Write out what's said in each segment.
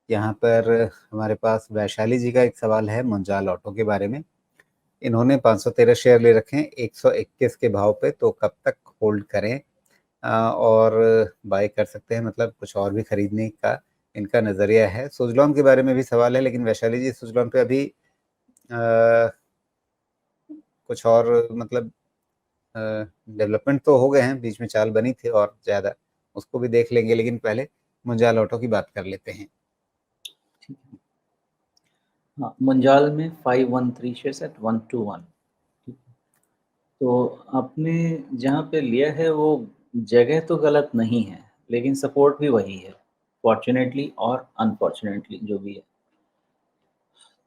यहाँ पर हमारे पास वैशाली जी का एक सवाल है मुंजाल ऑटो के बारे में। इन्होंने 513 शेयर ले रखे हैं 121 के भाव पे, तो कब तक होल्ड करें और बाय कर सकते हैं, मतलब कुछ और भी खरीदने का इनका नज़रिया है। सुजलॉन के बारे में भी सवाल है, लेकिन वैशाली जी सुजलॉन पे अभी कुछ और मतलब डेवलपमेंट तो हो गए हैं, बीच में चाल बनी थी और ज़्यादा, उसको भी देख लेंगे, लेकिन पहले मुंजाल ऑटो की बात कर लेते हैं। हाँ, मुंजाल में 513 शेयर्स एट 121। तो आपने जहाँ पे लिया है वो जगह तो गलत नहीं है, लेकिन सपोर्ट भी वही है, फॉर्चुनेटली और अनफॉर्चुनेटली जो भी है।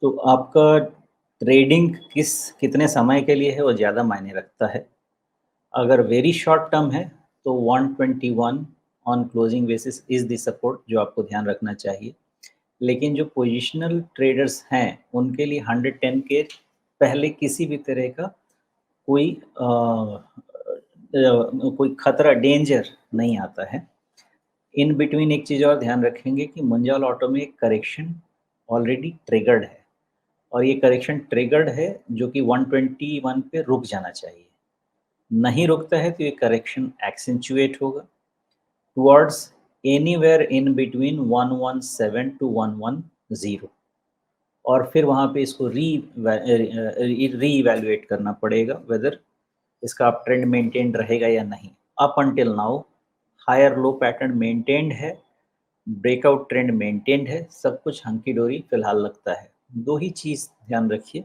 तो आपका ट्रेडिंग कितने समय के लिए है वो ज़्यादा मायने रखता है। अगर वेरी शॉर्ट टर्म है तो 121 on closing basis is the support जो आपको ध्यान रखना चाहिए। लेकिन जो पोजिशनल ट्रेडर्स हैं उनके लिए 110 के पहले किसी भी तरह का कोई कोई खतरा, डेंजर नहीं आता है। इन बिटवीन एक चीज़ और ध्यान रखेंगे कि मुंजाल ऑटो में एक करेक्शन ऑलरेडी ट्रिगर्ड है, और ये करेक्शन ट्रिगर्ड है जो कि 121 पे रुक जाना चाहिए। नहीं रुकता है तो ये करेक्शन एक्सेंचुएट होगा towards anywhere in between 117 to 110, और फिर वहाँ पे इसको री-इवैल्यूएट करना पड़ेगा वेदर इसका अप ट्रेंड मेंटेन रहेगा या नहीं। Up until now higher low pattern maintained है, ब्रेकआउट ट्रेंड मेंटेन्ड है, सब कुछ हंकी डोरी फिलहाल लगता है। दो ही चीज़ ध्यान रखिए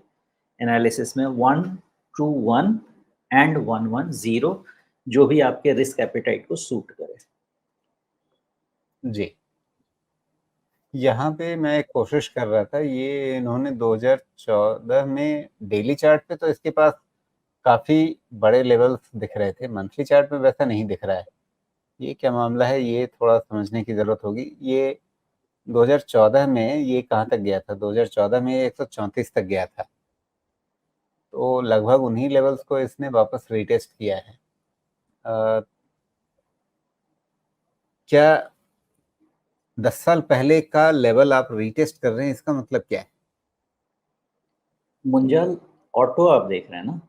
एनालिसिस में, 121 एंड 110, जो भी आपके रिस्क एपेटाइट को सूट करे। जी, यहाँ पे मैं एक कोशिश कर रहा था, ये इन्होंने 2014 में डेली चार्ट पे तो इसके पास काफ़ी बड़े लेवल्स दिख रहे थे, मंथली चार्ट में वैसा नहीं दिख रहा है। ये क्या मामला है, ये थोड़ा समझने की ज़रूरत होगी। ये 2014 में ये कहाँ तक गया था? 2014 में ये 134 तक गया था, तो लगभग उन्हीं लेवल्स को इसने वापस रीटेस्ट किया है। क्या 10 साल पहले का लेवल आप रीटेस्ट कर रहे हैं, इसका मतलब क्या है? मुंजाल ऑटो आप देख रहे हैं ना?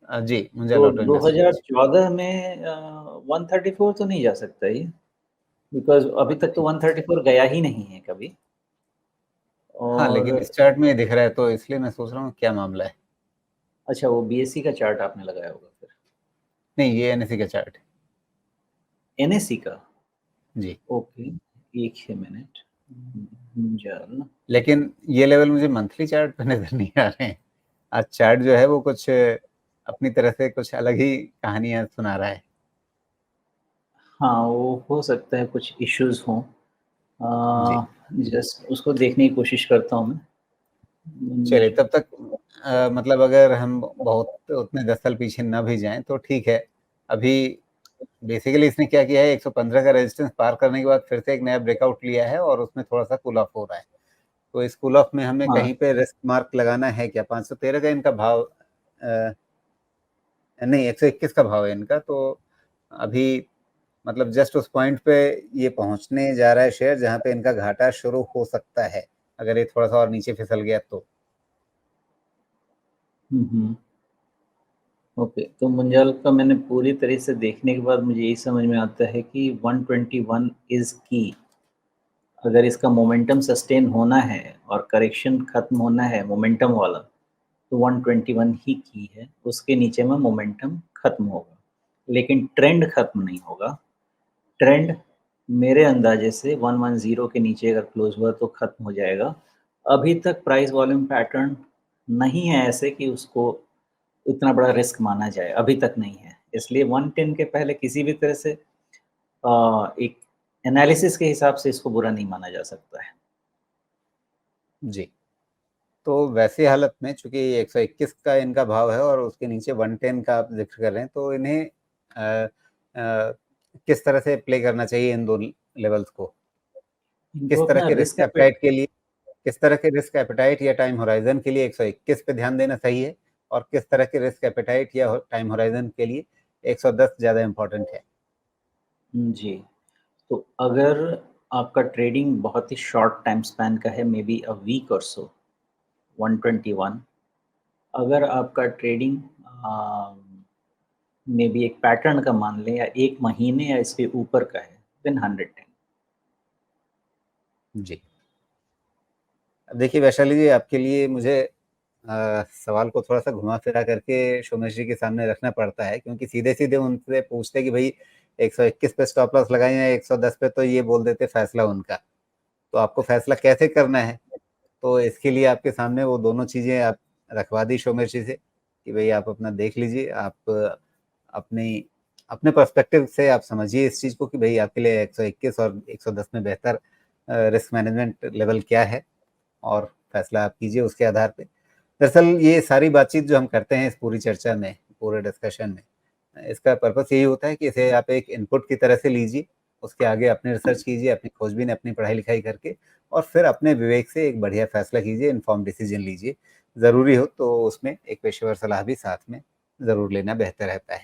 जी, तो मुंजाल ऑटो इंडस्ट्रीज। 2014 में 134 तो नहीं जा सकता ये, बिकॉज़ अभी तक तो 134 गया ही नहीं है कभी। हाँ, और लेकिन इस चार्ट में ये दिख रहा है, तो इसलिए मैं सोच रहा हूँ क्या मामला है। अच्छा, वो बीएससी का चार्ट आपने लगाया होगा फिर। नहीं, ये एनएससी का चार्ट है। एनएससी का? जी, ओके, एक ही मिनट। मुंजाल। लेकिन ये लेवल मुझे मंथली चार्ट पे नज़र नहीं आ रहे हैं। आज चार्ट जो है वो कुछ अपनी तरह से कुछ अलग ही कहानियाँ सुना रहा है। हाँ, वो हो सकता है कुछ इश्यूज़ हों। जी, जस्ट उसको देखने की कोशिश करता हूँ मैं। चलिए मुंज तब तक मतलब अगर हम बहुत उतने 10 साल पीछे ना भी जाएँ तो ठीक है। अभी बेसिकली इसने क्या किया है, 115 का रेजिस्टेंस पार करने के बाद फिर से एक नया ब्रेकआउट लिया है और उसमें थोड़ा-सा कूल ऑफ हो रहा है। तो इस कूल ऑफ में हमें हाँ, कहीं पे रिस्क मार्क लगाना है क्या? 513 का इनका भाव नहीं, 121 का भाव है इनका, तो अभी मतलब जस्ट उस पॉइंट पे ये पहुंचने जा रहा है शेयर, जहां पे इनका घाटा शुरू हो सकता है, अगर ये थोड़ा सा और नीचे फिसल गया तो। हुँ। ओके, तो मुंजाल का मैंने पूरी तरह से देखने के बाद मुझे यही समझ में आता है कि 121 इज़ की। अगर इसका मोमेंटम सस्टेन होना है और करेक्शन खत्म होना है मोमेंटम वाला, तो 121 ही की है, उसके नीचे में मोमेंटम खत्म होगा, लेकिन ट्रेंड खत्म नहीं होगा। ट्रेंड मेरे अंदाजे से 110 के नीचे अगर क्लोज हुआ तो खत्म हो जाएगा। अभी तक प्राइस वॉल्यूम पैटर्न नहीं है ऐसे कि उसको इतना बड़ा रिस्क माना जाए, अभी तक नहीं है। इसलिए 110 के पहले किसी भी तरह से एक एनालिसिस के हिसाब से इसको बुरा नहीं माना जा सकता है। जी, तो वैसी हालत में चूंकि 121 का इनका भाव है और उसके नीचे 110 का आप जिक्र कर रहे हैं, तो इन्हें किस तरह से प्ले करना चाहिए इन दो लेवल्स को? इनको किस तरह अपना के रिस्क रिस्क एपेटाइट के लिए, किस तरह के रिस्क एपेटाइट या टाइम होराइजन के लिए 121 पे ध्यान देना सही है, और किस तरह के रिस्क एपेटाइट या टाइम होराइजन के लिए 110 ज़्यादा इम्पोर्टेंट है? जी, तो अगर आपका ट्रेडिंग बहुत ही शॉर्ट टाइम स्पैन का है, मे बी अ वीक और सो, 121। अगर आपका ट्रेडिंग मे बी एक पैटर्न का मान लें या 1 महीने या इसके ऊपर का है, देन 110। जी। अब देखिए वैशाली जी, आपके लिए मुझे सवाल को थोड़ा-सा घुमा-फिरा करके सोमेश जी के सामने रखना पड़ता है, क्योंकि सीधे-सीधे उनसे पूछते कि भई 121 पे स्टॉप लॉस लगाएँ या 110 पे, तो ये बोल देते फैसला उनका। तो आपको फैसला कैसे करना है? तो इसके लिए आपके सामने वो दोनों चीज़ें आप रखवा दी सोमेश जी से कि भई आप अपना देख लीजिए, आप अपनी अपने पर्सपेक्टिव से आप समझिए इस चीज़ को कि भई आपके लिए 121 और 110 में बेहतर रिस्क मैनेजमेंट लेवल क्या है, और फैसला आप कीजिए उसके आधार पे। दरअसल ये सारी बातचीत जो हम करते हैं इस पूरी चर्चा में, पूरे डिस्कशन में, इसका पर्पस यही होता है कि इसे आप एक इनपुट की तरह से लीजिए, उसके आगे अपनी रिसर्च कीजिए, अपनी खोजबीन, अपनी पढ़ाई-लिखाई करके, और फिर अपने विवेक से एक बढ़िया फैसला कीजिए, इन्फॉर्म्ड डिसीजन लीजिए। ज़रूरी हो तो उसमें एक पेशेवर सलाह भी साथ में ज़रूर लेना बेहतर रहता है।